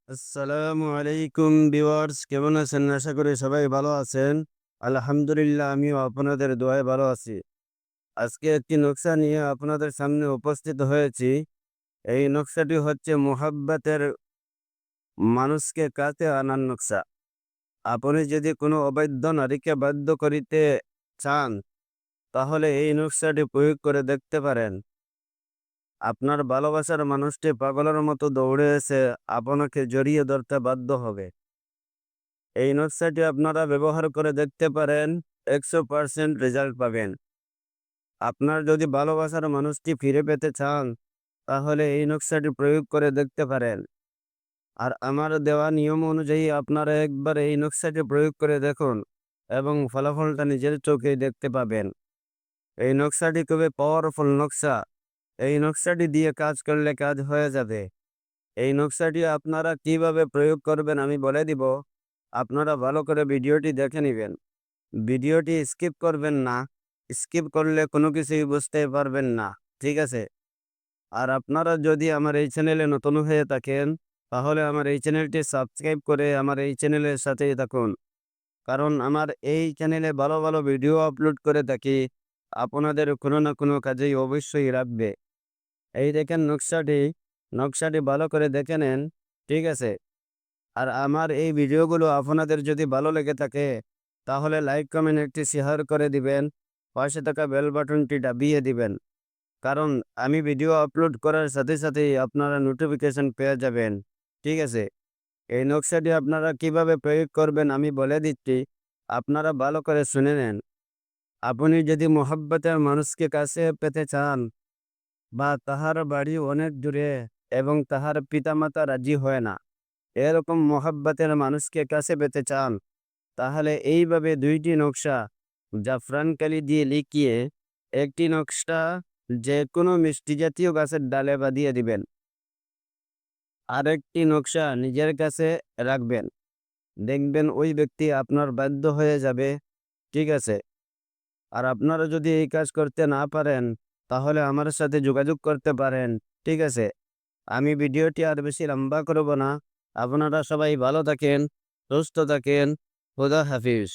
আসসালামু আলাইকুম ভিউয়ার্স, কেমন আছেন? আশা করি সবাই ভালো আছেন। আলহামদুলিল্লাহ, আমিও আপনাদের দোয়ায় ভালো আছি। আজকে একটি নকশা নিয়ে আপনাদের সামনে উপস্থিত হয়েছি। এই নকশাটি হচ্ছে মোহাব্বতের মানুষকে কাছে আনার নকশা। আপনি যদি কোনো অবৈধ নারীকে বাধ্য করিতে চান, তাহলে এই নকশাটি প্রয়োগ করে দেখতে পারেন। আপনার ভালোবাসার মানুষটি পাগলের মতো দৌড়ে এসে আপনাকে জড়িয়ে ধরতে বাধ্য হবে। এই নকশাটি আপনারা ব্যবহার করে দেখতে পারেন, 100% রেজাল্ট পাবেন। আপনার যদি ভালোবাসার মানুষটি ফিরে পেতে চান, তাহলে এই নকশাটি প্রয়োগ করে দেখতে পারেন। আর আমার দেওয়া নিয়ম অনুযায়ী আপনারা একবার এই নকশাটি প্রয়োগ করে দেখুন এবং ফলাফলটা নিজের চোখেই দেখতে পাবেন। এই নকশাটি খুবই পাওয়ারফুল নকশা। এই নকশাটি দিয়ে কাজ করলে কাজ হয়ে যাবে। এই নকশাটি আপনারা কিভাবে প্রয়োগ করবেন আমি বলে দিব। আপনারা ভালো করে ভিডিওটি দেখে নিবেন। ভিডিওটি স্কিপ করবেন না। স্কিপ করলে কোনো কিছুই বুঝতে পারবেন না। ঠিক আছে? আর আপনারা যদি আমার এই চ্যানেলে নতুন হয়ে থাকেন, তাহলে আমার এই চ্যানেলটি সাবস্ক্রাইব করে আমার এই চ্যানেলের সাথেই থাকুন। কারণ আমার এই চ্যানেলে ভালো, ভালো ভিডিও আপলোড করে থাকি। আপনাদের কোনো না কোনো কাজেই অবশ্যই রাখবে। এই দেখেন নকশাটি ভালো করে দেখে নেন। ঠিক আছে? আর আমার এই ভিডিওগুলো আপনাদের যদি ভালো লেগে থাকে, তাহলে লাইক, কমেন্ট একটি শেয়ার করে দিবেন। পাশে থাকা বেল বাটনটি দাবিয়ে দিবেন। কারণ আমি ভিডিও আপলোড করার সাথে সাথেই আপনারা নোটিফিকেশন পেয়ে যাবেন। ঠিক আছে? এই নকশাটি আপনারা কিভাবে প্রয়োগ করবেন আমি বলে দিচ্ছি। আপনারা ভালো করে শুনে নেন। আপনি যদি মোহাব্বতের মানুষকে কাছে পেতে চান বা তাহার বাড়ি অনেক দূরে এবং তাহার পিতামাতা রাজি হয় না, এরকম মোহাব্বতের মানুষকে কাছে পেতে চান, তাহলে এইভাবে ২টি নকশা জাফরান কালি দিয়ে লিখিয়ে একটি নকশা যেকোনো মিষ্টি জাতীয় গাছের ডালে বাঁধিয়ে দিবেন। আরেকটি নকশা নিজের কাছে রাখবেন। দেখবেন ওই ব্যক্তি আপনার বাধ্য হয়ে যাবে। ঠিক আছে? আর আপনারা যদি এই কাজ করতে না পারেন, তাহলে আমার সাথে যোগাযোগ করতে পারেন। ঠিক আছে? আমি ভিডিওটি আর বেশি লম্বা করব না। আপনারা সবাই ভালো থাকেন, সুস্থ থাকেন। খোদা হাফিজ।